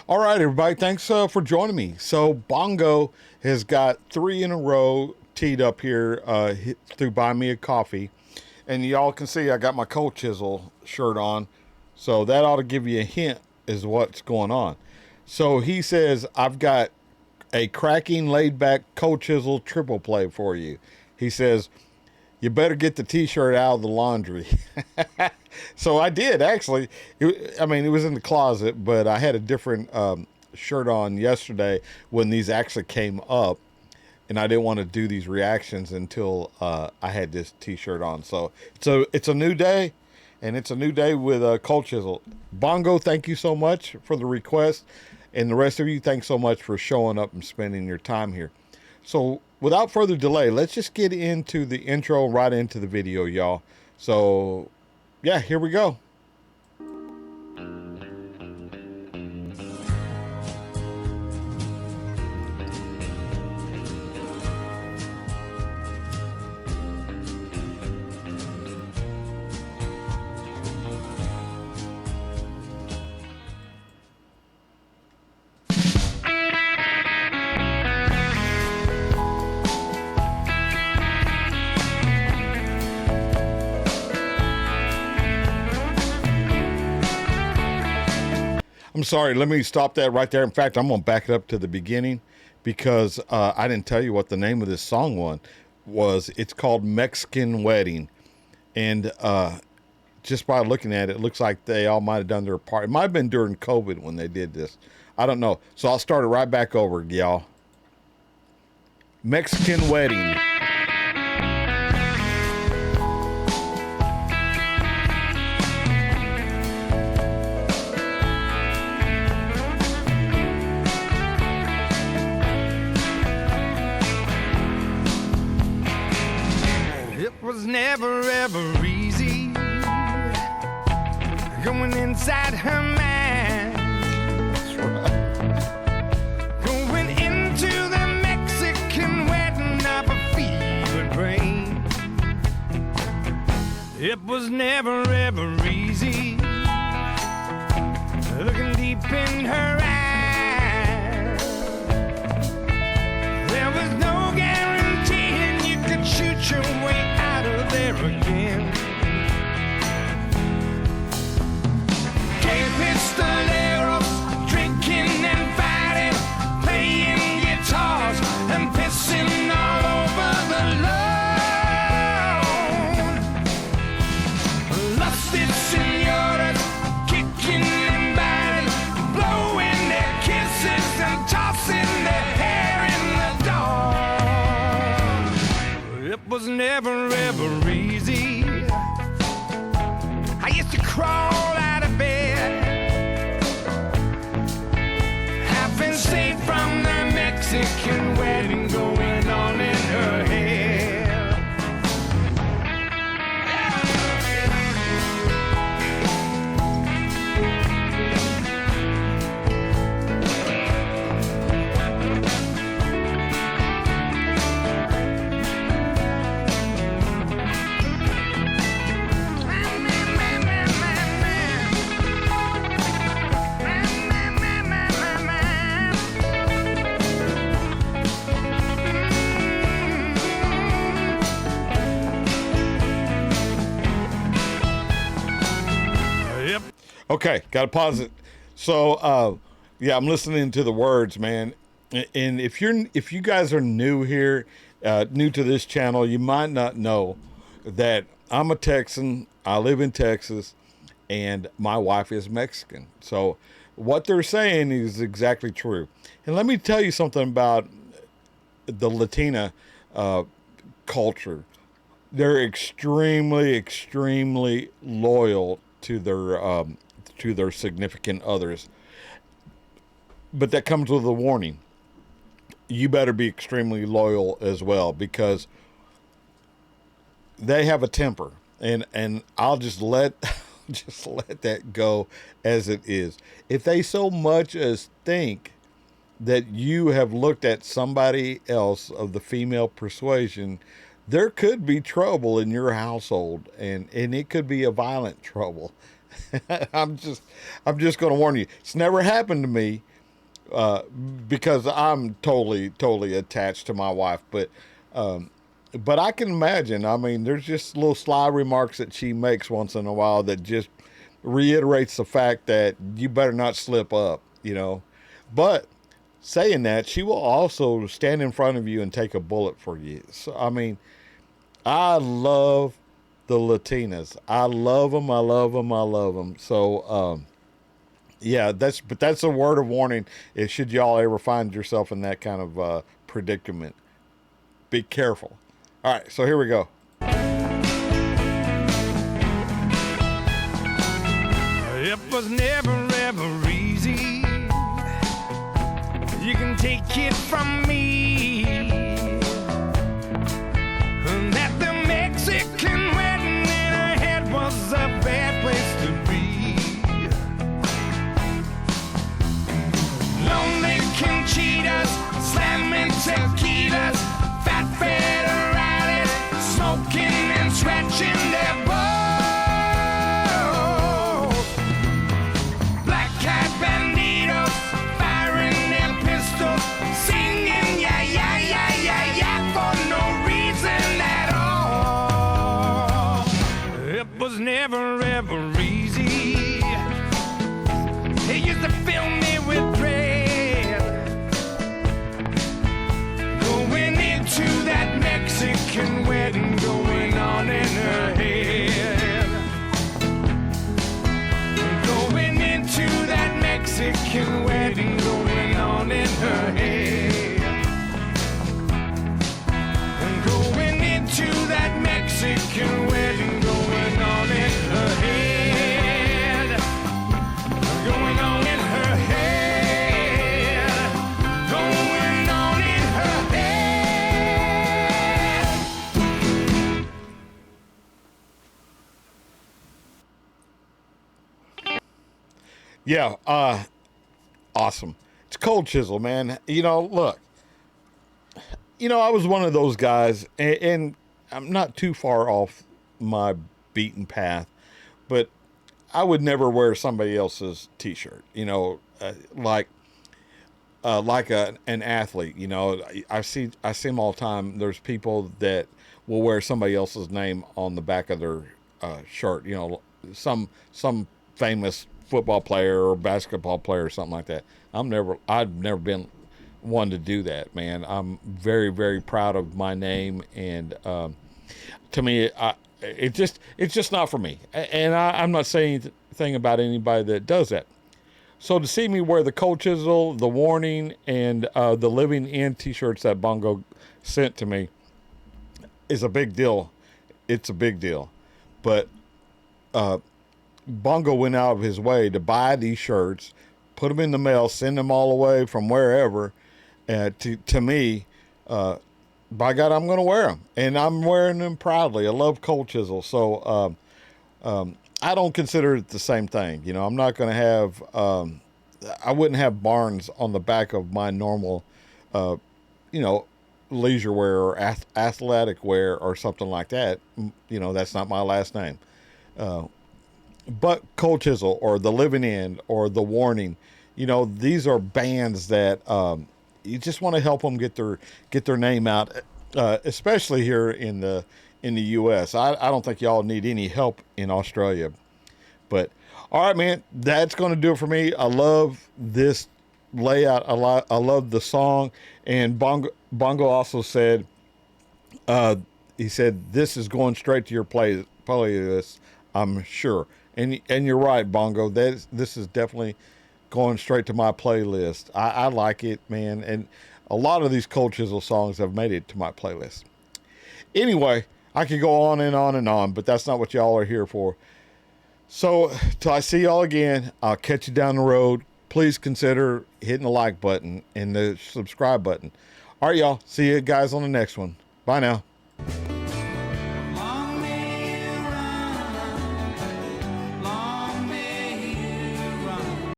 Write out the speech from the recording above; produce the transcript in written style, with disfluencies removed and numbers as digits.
All right, everybody. Thanks for joining me. So Bongo has got three in a row teed up here through Buy Me a Coffee. And y'all can see I got my Cold Chisel shirt on. So that ought to give you a hint as what's going on. So he says, I've got a cracking, laid-back Cold Chisel triple play for you. He says, you better get the t-shirt out of the laundry. So I did, actually. It was in the closet, but I had a different shirt on yesterday when these actually came up, and I didn't want to do these reactions until I had this t-shirt on. So it's a new day, and it's a new day with Cold Chisel. Bongo, thank you so much for the request, and the rest of you, thanks so much for showing up and spending your time here. So without further delay, let's just get into the intro, right into the video, y'all. So yeah, here we go. I'm sorry, let me stop that right there. In fact, I'm going to back it up to the beginning because I didn't tell you what the name of this song was. It's called Mexican Wedding. And just by looking at it, it looks like they all might have done their part. It might have been during COVID when they did this. I don't know. So I'll start it right back over, y'all. Mexican Wedding. Was never ever easy going inside her mind. That's right. Going into the Mexican wedding of a fevered brain. It was never ever easy looking deep in her eyes. There was no guaranteeing you could shoot your way out of there again. Que pistoleros, drinking and fighting, playing guitars and pissing all over the lawn. Lusted senoras, kicking and biting, blowing their kisses and tossing their hair in the dawn. It was never ever easy. I used to crawl out of bed, half insane from the Mexican wedding going on in her head. Okay, gotta pause it. So, yeah, I'm listening to the words, man. And if you guys are new here, new to this channel, you might not know that I'm a Texan. I live in Texas, and my wife is Mexican. So, what they're saying is exactly true. And let me tell you something about the Latina culture. They're extremely, extremely loyal to their significant others. But that comes with a warning. You better be extremely loyal as well, because they have a temper, and I'll just let just let that go as it is. If they so much as think that you have looked at somebody else of the female persuasion, there could be trouble in your household, and it could be a violent trouble. I'm just going to warn you. It's never happened to me, because I'm totally attached to my wife. But I can imagine. I mean, there's just little sly remarks that she makes once in a while that just reiterates the fact that you better not slip up, you know. But saying that, she will also stand in front of you and take a bullet for you. So, I mean, I love the Latinas. I love them. I love them. I love them. So, yeah, that's a word of warning. Is should y'all ever find yourself in that kind of predicament, be careful. All right, so here we go. It was never ever easy. You can take it from me. That the Mexican wedding in her head was a bad place to be. Lonely conchitas, slamming tequilas, fat federales, smoking and scratching their balls. Black cat banditos, firing their pistols, singing yeah yeah yeah yeah yeah for no reason at all. It was never ever easy. They used to fill me with dread, going into that Mexican wedding going on in her head. Going into that Mexican wedding going on in her head. Going into that Mexican wedding going on in her head. Going on in her head. Going on in her head. Yeah, awesome. It's Cold Chisel, man. You know, look, I was one of those guys, and I'm not too far off my beaten path, but I would never wear somebody else's T-shirt. Like an athlete. I see them all the time. There's people that will wear somebody else's name on the back of their shirt. Some famous football player or basketball player or something like that. I've never been one to do that, man. I'm very, very proud of my name, and to me, it's just not for me. And I'm not saying anything about anybody that does that. So to see me wear the Cold Chisel, the Warning, and the Living In T-shirts that Bongo sent to me is a big deal. It's a big deal. But Bongo went out of his way to buy these shirts, put them in the mail, send them all away from wherever to me. By God, I'm going to wear them, and I'm wearing them proudly. I love Cold Chisel, so I don't consider it the same thing. I'm not going to have. I wouldn't have Barnes on the back of my normal, leisure wear or athletic wear or something like that. That's not my last name. But Cold Chisel or the Living In or the Warning, these are bands that you just want to help them get their name out, especially here in the U.S. I don't think y'all need any help in Australia. But all right, man, that's going to do it for me. I love this layout. I love the song. And Bongo also said, he said, this is going straight to your playlist, I'm sure. And you're right, Bongo. This is definitely going straight to my playlist. I like it, man. And a lot of these Cold Chisel songs have made it to my playlist. Anyway, I could go on and on and on, but that's not what y'all are here for. So till I see y'all again, I'll catch you down the road. Please consider hitting the like button and the subscribe button. All right, y'all. See you guys on the next one. Bye now.